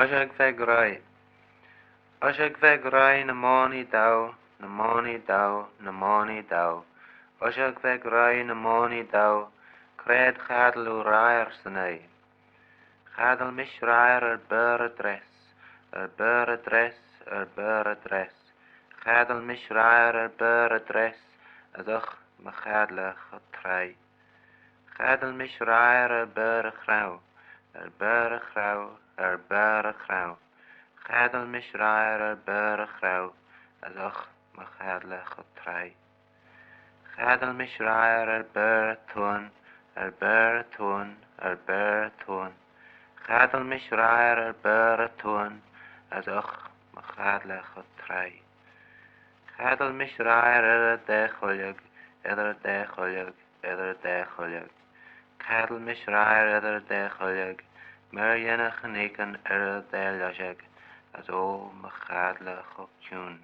Oisig fe grai. Oisig fe grai na moni dau, na moni dau, na moni dau. Oisig fe grai na moni dau, cred chadl o rair synau. Chadl mis rair bur adres, bur adres, bur adres. Chadl mis rair bur adres, as och ma chadlach o trai. Chadl mis rair bur chrau, bur chrau, bur chrau. Chadl mis rair bur chrau, as och ma chadlach o trai. Chadl mis rair bur tun, bur tun, bur tun. Chadl mis rair bur tun, as och ma chadlach o trai. Chadl mis rair de choleg, de choleg, de choleg. Chadl mis rair de choleg, mer yenach niken de loseg, as o ma chadlach o tune.